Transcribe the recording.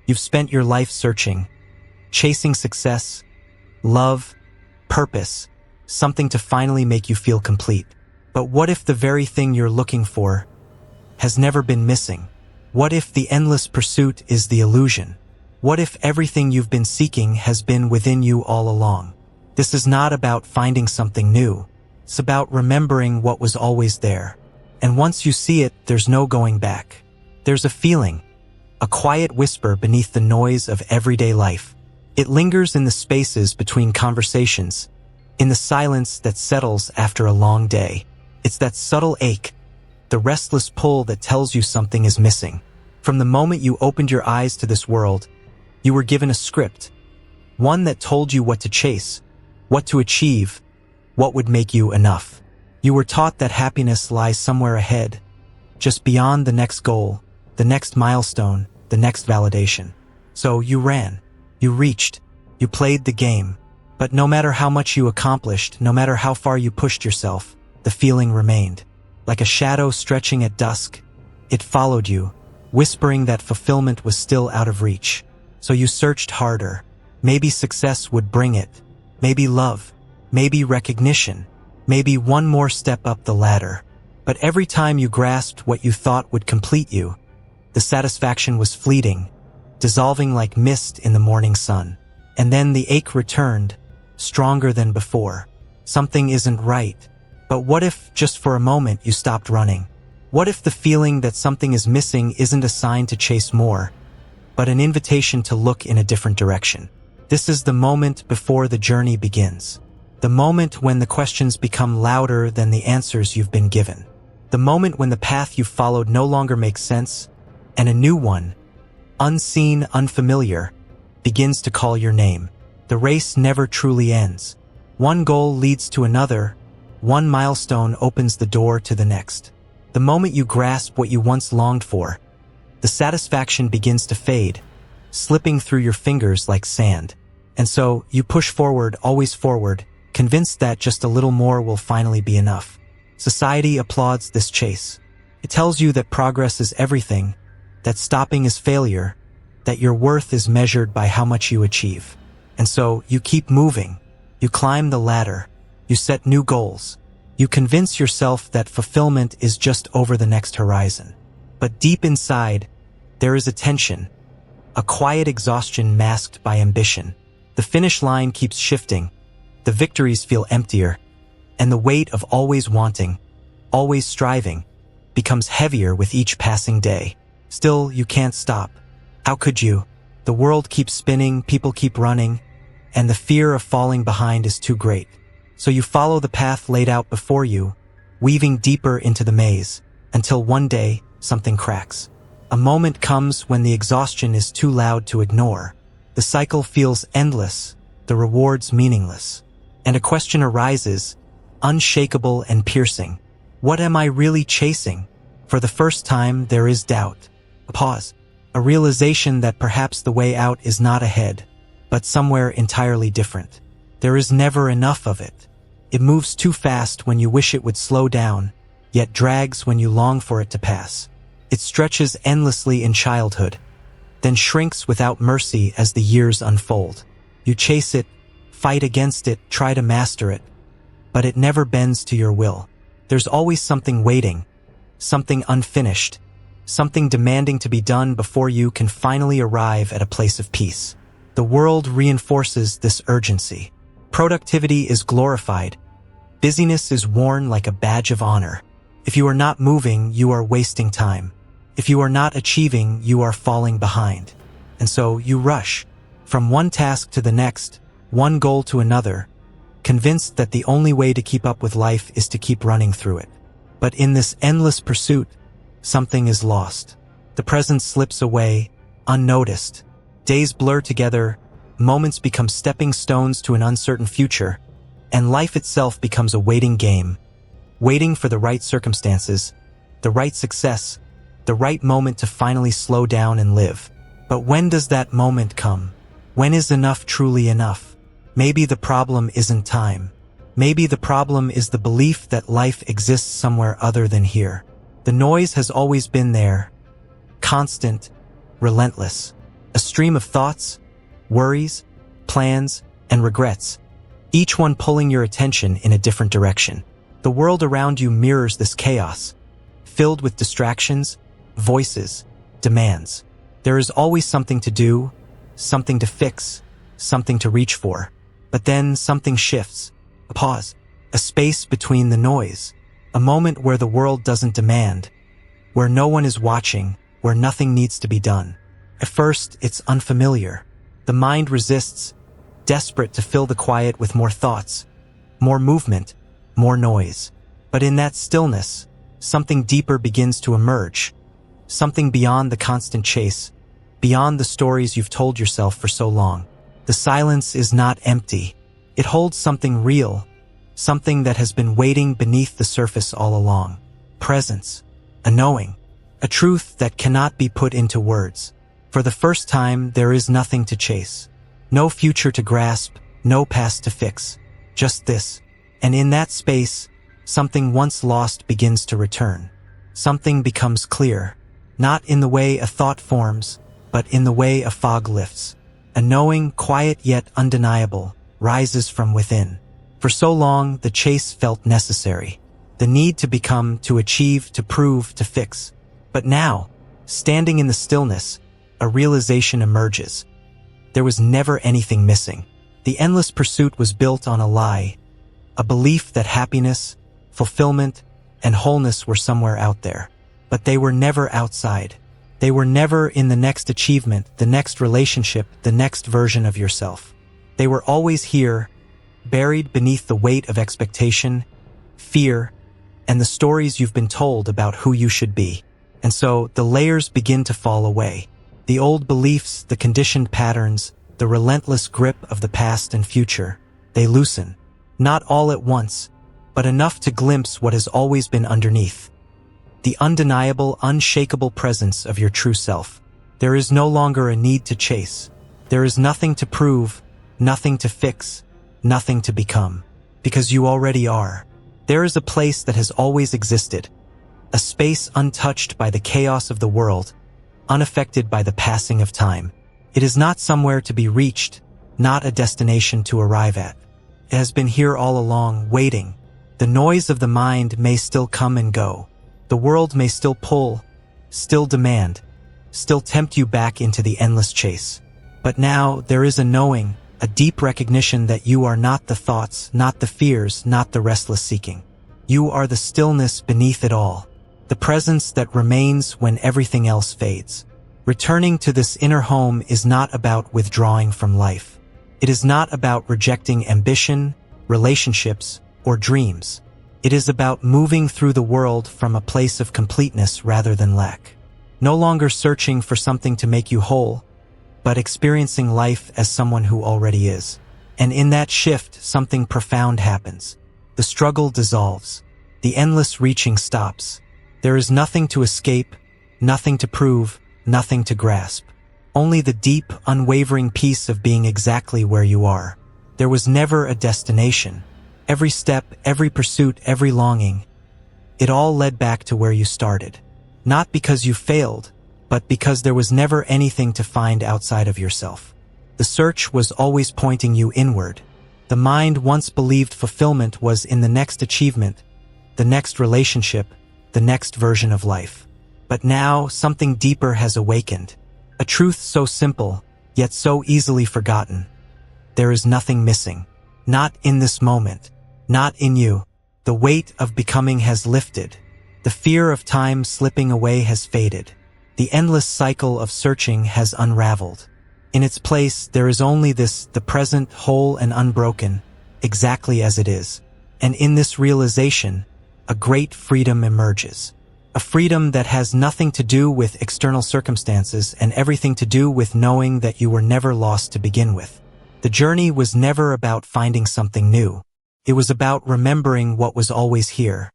You've spent your life searching, chasing success, love, purpose, something to finally make you feel complete. But what if the very thing you're looking for has never been missing? What if the endless pursuit is the illusion? What if everything you've been seeking has been within you all along? This is not about finding something new. It's about remembering what was always there. And once you see it, there's no going back. There's a feeling, a quiet whisper beneath the noise of everyday life. It lingers in the spaces between conversations, in the silence that settles after a long day. It's that subtle ache, the restless pull that tells you something is missing. From the moment you opened your eyes to this world, you were given a script, one that told you what to chase, what to achieve, what would make you enough. You were taught that happiness lies somewhere ahead, just beyond the next goal, the next milestone, the next validation. So you ran, you reached, you played the game. But no matter how much you accomplished, no matter how far you pushed yourself, the feeling remained. Like a shadow stretching at dusk, it followed you, whispering that fulfillment was still out of reach. So you searched harder. Maybe success would bring it. Maybe love. Maybe recognition. Maybe one more step up the ladder. But every time you grasped what you thought would complete you, the satisfaction was fleeting, dissolving like mist in the morning sun. And then the ache returned, stronger than before. Something isn't right. But what if, just for a moment, you stopped running? What if the feeling that something is missing isn't a sign to chase more, but an invitation to look in a different direction? This is the moment before the journey begins. The moment when the questions become louder than the answers you've been given. The moment when the path you've followed no longer makes sense, and a new one, unseen, unfamiliar, begins to call your name. The race never truly ends. One goal leads to another. One milestone opens the door to the next. The moment you grasp what you once longed for, the satisfaction begins to fade, slipping through your fingers like sand. And so you push forward, always forward, convinced that just a little more will finally be enough. Society applauds this chase. It tells you that progress is everything, that stopping is failure, that your worth is measured by how much you achieve. And so you keep moving. You climb the ladder. You set new goals. You convince yourself that fulfillment is just over the next horizon. But deep inside, there is a tension, a quiet exhaustion masked by ambition. The finish line keeps shifting. The victories feel emptier, and the weight of always wanting, always striving, becomes heavier with each passing day. Still, you can't stop. How could you? The world keeps spinning, people keep running, and the fear of falling behind is too great. So you follow the path laid out before you, weaving deeper into the maze, until one day, something cracks. A moment comes when the exhaustion is too loud to ignore. The cycle feels endless, the rewards meaningless. And a question arises, unshakable and piercing. What am I really chasing? For the first time, there is doubt. A pause. A realization that perhaps the way out is not ahead, but somewhere entirely different. There is never enough of it. It moves too fast when you wish it would slow down, yet drags when you long for it to pass. It stretches endlessly in childhood, then shrinks without mercy as the years unfold. You chase it, fight against it, try to master it, but it never bends to your will. There's always something waiting, something unfinished, something demanding to be done before you can finally arrive at a place of peace. The world reinforces this urgency. Productivity is glorified. Busyness is worn like a badge of honor. If you are not moving, you are wasting time. If you are not achieving, you are falling behind. And so you rush, from one task to the next, one goal to another, convinced that the only way to keep up with life is to keep running through it. But in this endless pursuit, something is lost. The present slips away, unnoticed. Days blur together, moments become stepping stones to an uncertain future, and life itself becomes a waiting game, waiting for the right circumstances, the right success, the right moment to finally slow down and live. But when does that moment come? When is enough truly enough? Maybe the problem isn't time. Maybe the problem is the belief that life exists somewhere other than here. The noise has always been there, constant, relentless. A stream of thoughts, worries, plans, and regrets, each one pulling your attention in a different direction. The world around you mirrors this chaos, filled with distractions, voices, demands. There is always something to do, something to fix, something to reach for. But then something shifts. A pause, a space between the noise, a moment where the world doesn't demand, where no one is watching, where nothing needs to be done. At first, it's unfamiliar. The mind resists, desperate to fill the quiet with more thoughts, more movement, more noise. But in that stillness, something deeper begins to emerge, something beyond the constant chase, beyond the stories you've told yourself for so long. The silence is not empty. It holds something real, something that has been waiting beneath the surface all along. Presence, a knowing, a truth that cannot be put into words. For the first time, there is nothing to chase. No future to grasp, no past to fix. Just this. And in that space, something once lost begins to return. Something becomes clear, not in the way a thought forms, but in the way a fog lifts. A knowing, quiet yet undeniable, rises from within. For so long, the chase felt necessary. The need to become, to achieve, to prove, to fix. But now, standing in the stillness, a realization emerges. There was never anything missing. The endless pursuit was built on a lie, a belief that happiness, fulfillment, and wholeness were somewhere out there. But they were never outside. They were never in the next achievement, the next relationship, the next version of yourself. They were always here, buried beneath the weight of expectation, fear, and the stories you've been told about who you should be. And so the layers begin to fall away. The old beliefs, the conditioned patterns, the relentless grip of the past and future, they loosen. Not all at once, but enough to glimpse what has always been underneath. The undeniable, unshakable presence of your true self. There is no longer a need to chase. There is nothing to prove, nothing to fix, nothing to become. Because you already are. There is a place that has always existed. A space untouched by the chaos of the world, unaffected by the passing of time. It is not somewhere to be reached, not a destination to arrive at. It has been here all along, waiting. The noise of the mind may still come and go. The world may still pull, still demand, still tempt you back into the endless chase. But now there is a knowing, a deep recognition that you are not the thoughts, not the fears, not the restless seeking. You are the stillness beneath it all. The presence that remains when everything else fades. Returning to this inner home is not about withdrawing from life. It is not about rejecting ambition, relationships, or dreams. It is about moving through the world from a place of completeness rather than lack. No longer searching for something to make you whole, but experiencing life as someone who already is. And in that shift, something profound happens. The struggle dissolves. The endless reaching stops. There is nothing to escape, nothing to prove, nothing to grasp. Only the deep, unwavering peace of being exactly where you are. There was never a destination. Every step, every pursuit, every longing, it all led back to where you started. Not because you failed, but because there was never anything to find outside of yourself. The search was always pointing you inward. The mind once believed fulfillment was in the next achievement, the next relationship, the next version of life. But now something deeper has awakened. A truth so simple, yet so easily forgotten. There is nothing missing. Not in this moment. Not in you. The weight of becoming has lifted. The fear of time slipping away has faded. The endless cycle of searching has unraveled. In its place, there is only this, the present, whole and unbroken, exactly as it is. And in this realization, a great freedom emerges. A freedom that has nothing to do with external circumstances and everything to do with knowing that you were never lost to begin with. The journey was never about finding something new. It was about remembering what was always here.